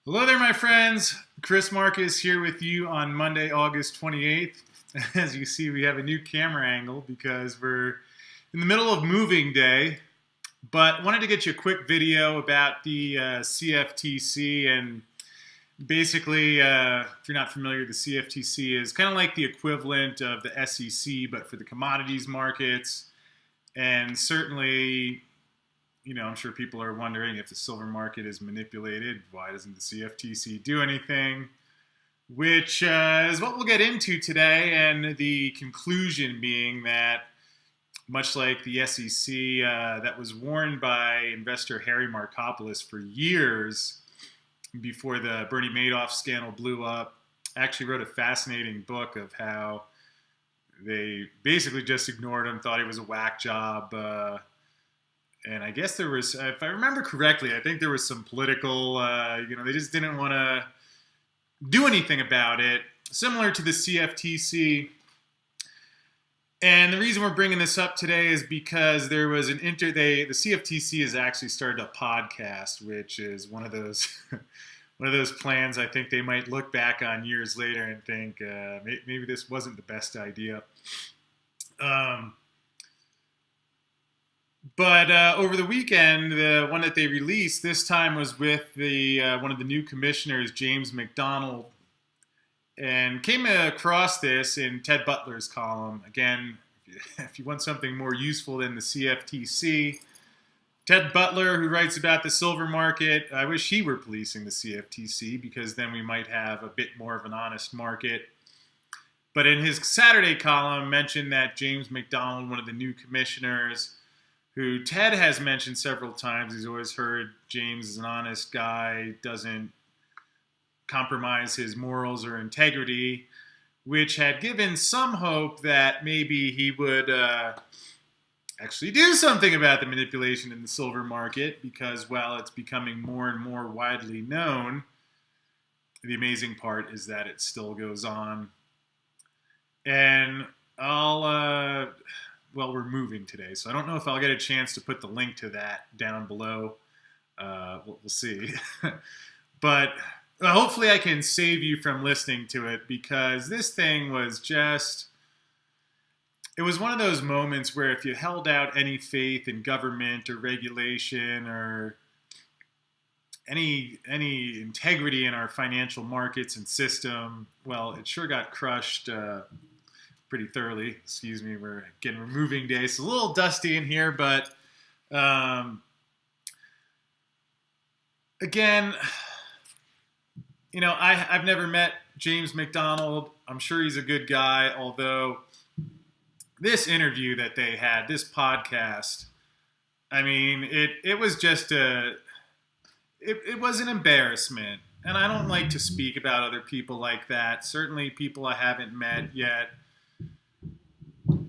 Hello there, my friends. Chris Marcus here with you on Monday, August 28th. As you see, we have a new camera angle because we're in the middle of moving day. But wanted to get you a quick video about the CFTC. And basically, if you're not familiar, the CFTC is kind of like the equivalent of the SEC, but for the commodities markets. And certainly, I'm sure people are wondering if the silver market is manipulated. Why doesn't the CFTC do anything? Which is what we'll get into today, and the conclusion being that, much like the SEC, that was warned by investor Harry Markopoulos for years before the Bernie Madoff scandal blew up, actually wrote a fascinating book of how they basically just ignored him, thought he was a whack job. And I guess there was, if I remember correctly, I think there was some political, they just didn't want to do anything about it, similar to the CFTC. And the reason we're bringing this up today is because there was the CFTC has actually started a podcast, which is one of those plans I think they might look back on years later and think maybe this wasn't the best idea. But over the weekend, the one that they released this time was with one of the new commissioners, James McDonald, and came across this in Ted Butler's column. Again, if you want something more useful than the CFTC, Ted Butler, who writes about the silver market, I wish he were policing the CFTC because then we might have a bit more of an honest market. But in his Saturday column, mentioned that James McDonald, one of the new commissioners, who Ted has mentioned several times. He's always heard James is an honest guy, doesn't compromise his morals or integrity, which had given some hope that maybe he would actually do something about the manipulation in the silver market because, while it's becoming more and more widely known, the amazing part is that it still goes on. And we're moving today, so I don't know if I'll get a chance to put the link to that down below. We'll see. But hopefully I can save you from listening to it because this thing was it was one of those moments where if you held out any faith in government or regulation or any integrity in our financial markets and system, well, it sure got crushed pretty thoroughly. Excuse me, we're moving day, so a little dusty in here, but again, I've never met James McDonald. I'm sure he's a good guy, although this interview that they had, this podcast, I mean, it was just it was an embarrassment. And I don't like to speak about other people like that, certainly people I haven't met yet,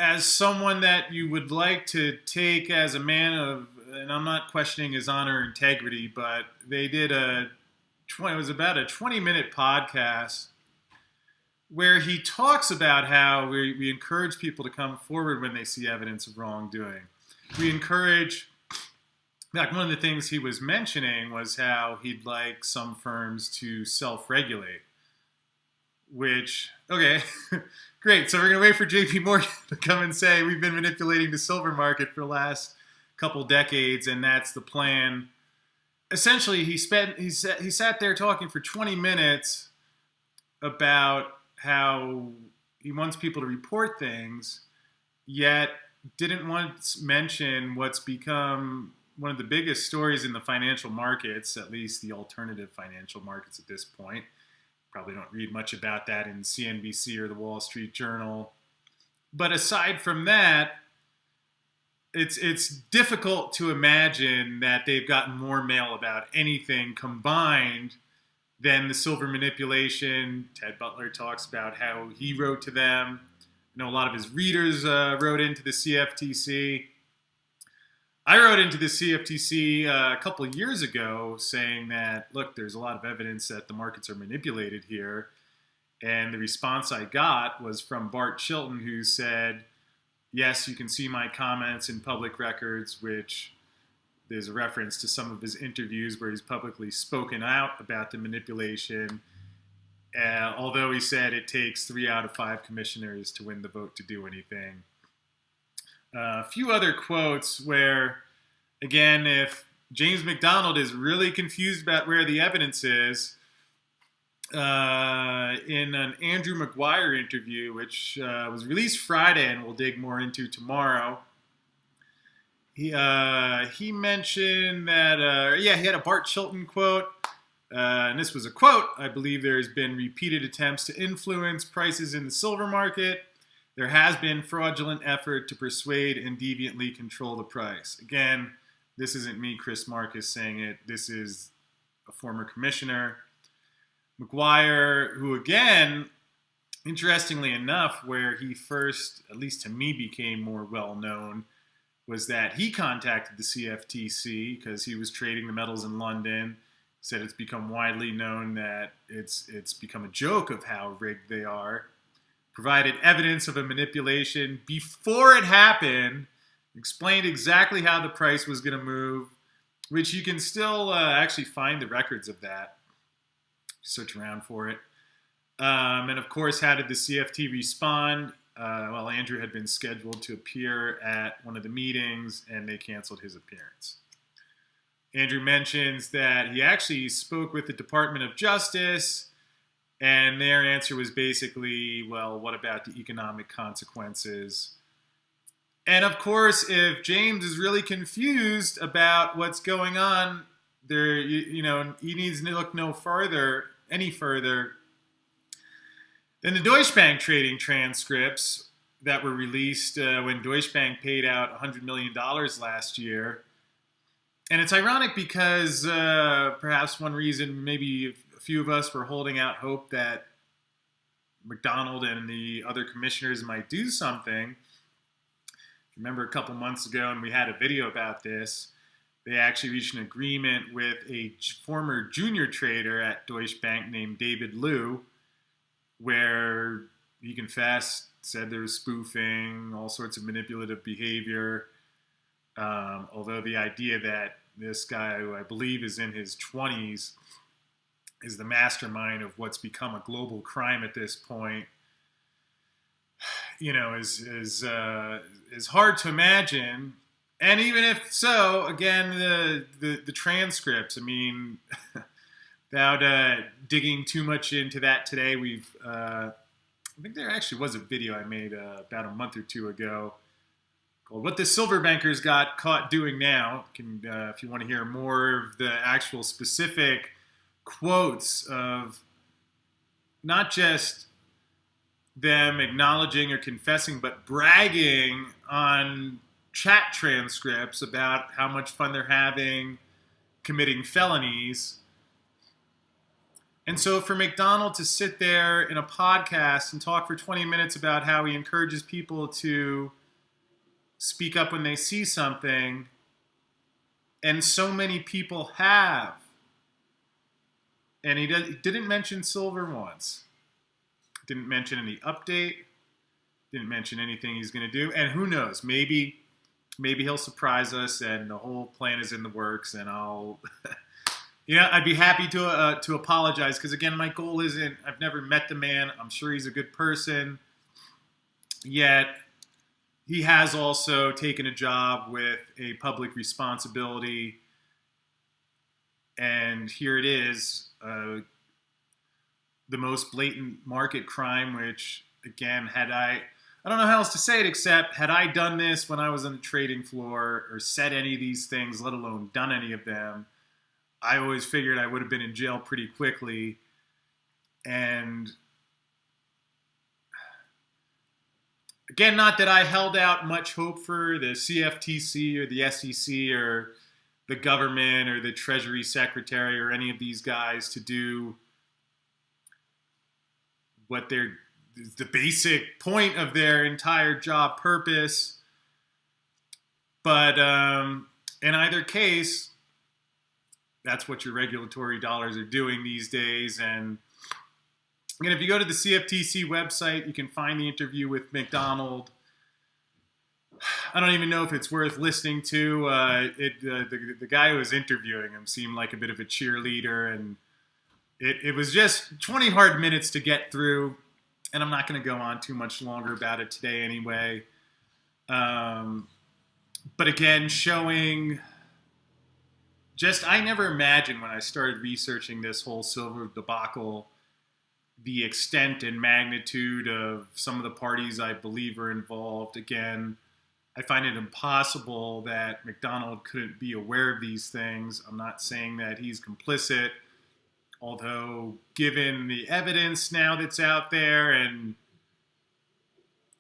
as someone that you would like to take as a man of, and I'm not questioning his honor or integrity, but they did it was about a 20-minute podcast where he talks about how we encourage people to come forward when they see evidence of wrongdoing. We encourage, like one of the things he was mentioning was how he'd like some firms to self-regulate. Which, okay, great. So we're going to wait for JP Morgan to come and say we've been manipulating the silver market for the last couple decades, and that's the plan. Essentially, he sat there talking for 20 minutes about how he wants people to report things, yet didn't once mention what's become one of the biggest stories in the financial markets, at least the alternative financial markets at this point. Probably don't read much about that in CNBC or the Wall Street Journal. But aside from that, it's difficult to imagine that they've gotten more mail about anything combined than the silver manipulation. Ted Butler talks about how he wrote to them. I know a lot of his readers wrote into the CFTC. I wrote into the CFTC a couple of years ago saying that, look, there's a lot of evidence that the markets are manipulated here. And the response I got was from Bart Chilton, who said, yes, you can see my comments in public records, which there's a reference to some of his interviews where he's publicly spoken out about the manipulation. Although he said it takes 3 out of 5 commissioners to win the vote to do anything. A few other quotes where, again, if James McDonald is really confused about where the evidence is, in an Andrew Maguire interview, which was released Friday and we'll dig more into tomorrow, he mentioned that, he had a Bart Chilton quote, and this was a quote: "I believe there's been repeated attempts to influence prices in the silver market. There has been fraudulent effort to persuade and deviantly control the price." Again, this isn't me, Chris Marcus, saying it. This is a former commissioner. Maguire, who, again, interestingly enough, where he first, at least to me, became more well-known, was that he contacted the CFTC because he was trading the metals in London. Said it's become widely known that it's become a joke of how rigged they are. Provided evidence of a manipulation before it happened. Explained exactly how the price was going to move, which you can still actually find the records of that. Search around for it. And of course, how did the CFT respond? Well, Andrew had been scheduled to appear at one of the meetings, and they canceled his appearance. Andrew mentions that he actually spoke with the Department of Justice, and their answer was basically, well, what about the economic consequences? And of course, if James is really confused about what's going on, there, he needs to look any further than the Deutsche Bank trading transcripts that were released when Deutsche Bank paid out $100 million last year. And it's ironic because perhaps one reason maybe a few of us were holding out hope that McDonald and the other commissioners might do something. Remember a couple months ago, and we had a video about this, they actually reached an agreement with a former junior trader at Deutsche Bank named David Liu, where he confessed, said there was spoofing, all sorts of manipulative behavior. Although the idea that this guy, who I believe is in his 20s, is the mastermind of what's become a global crime at this point, is hard to imagine. And even if so, again, the transcripts, I mean, without digging too much into that today, I think there actually was a video I made about a month or two ago called "What the Silver Bankers Got Caught Doing Now." If you want to hear more of the actual specific quotes of not just them acknowledging or confessing, but bragging on chat transcripts about how much fun they're having committing felonies. And so for McDonald to sit there in a podcast and talk for 20 minutes about how he encourages people to speak up when they see something, and so many people have, and he didn't mention silver once, didn't mention any update, didn't mention anything he's going to do, and who knows, maybe he'll surprise us and the whole plan is in the works, and I'll I'd be happy to apologize, because again, my goal isn't, I've never met the man, I'm sure he's a good person, yet he has also taken a job with a public responsibility, and here it is, the most blatant market crime, which, again, I don't know how else to say it, except had I done this when I was on the trading floor or said any of these things, let alone done any of them, I always figured I would have been in jail pretty quickly. And again, not that I held out much hope for the CFTC or the SEC or the government or the Treasury Secretary or any of these guys to do what the basic point of their entire job purpose. But in either case, that's what your regulatory dollars are doing these days. And again, if you go to the CFTC website, you can find the interview with McDonald. I don't even know if it's worth listening to. The guy who was interviewing him seemed like a bit of a cheerleader, and it was just 20 hard minutes to get through. And I'm not going to go on too much longer about it today anyway. But again, showing just, I never imagined when I started researching this whole silver debacle the extent and magnitude of some of the parties I believe are involved. Again, I find it impossible that McDonald couldn't be aware of these things. I'm not saying that he's complicit, although given the evidence now that's out there, and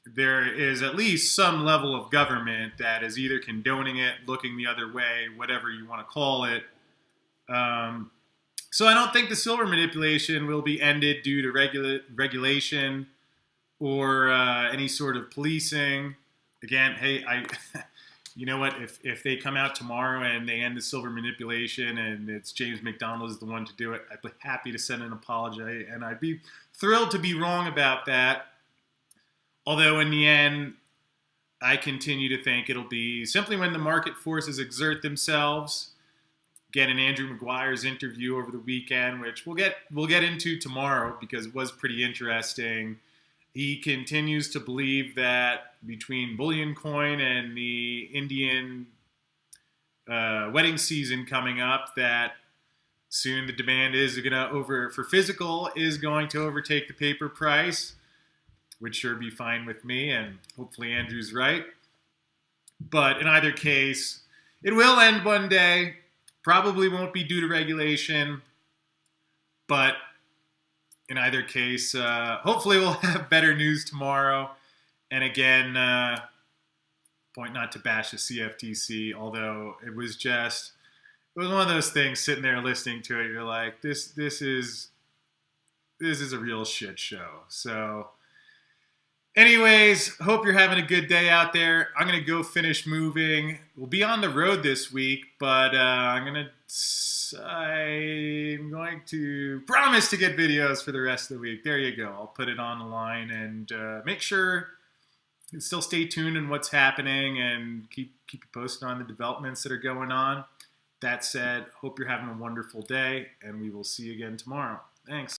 there is at least some level of government that is either condoning it, looking the other way, whatever you want to call it. So I don't think the silver manipulation will be ended due to regulation or any sort of policing. Again, hey, you know what? If they come out tomorrow and they end the silver manipulation and it's James McDonald is the one to do it, I'd be happy to send an apology, and I'd be thrilled to be wrong about that. Although in the end, I continue to think it'll be simply when the market forces exert themselves. Again, in Andrew Maguire's interview over the weekend, which we'll get into tomorrow because it was pretty interesting. He continues to believe that between bullion coin and the Indian wedding season coming up, that soon the demand for physical is going to overtake the paper price, which sure be fine with me, and hopefully Andrew's right. But in either case, it will end one day. Probably won't be due to regulation, but in either case, hopefully we'll have better news tomorrow. And again, point not to bash the CFTC, although it was one of those things sitting there listening to it. You're like, this is a real shit show. So anyways, hope you're having a good day out there. I'm going to go finish moving. We'll be on the road this week, but I'm going to promise to get videos for the rest of the week. There you go. I'll put it on the line, and make sure you still stay tuned on what's happening and keep you posted on the developments that are going on. That said, hope you're having a wonderful day, and we will see you again tomorrow. Thanks.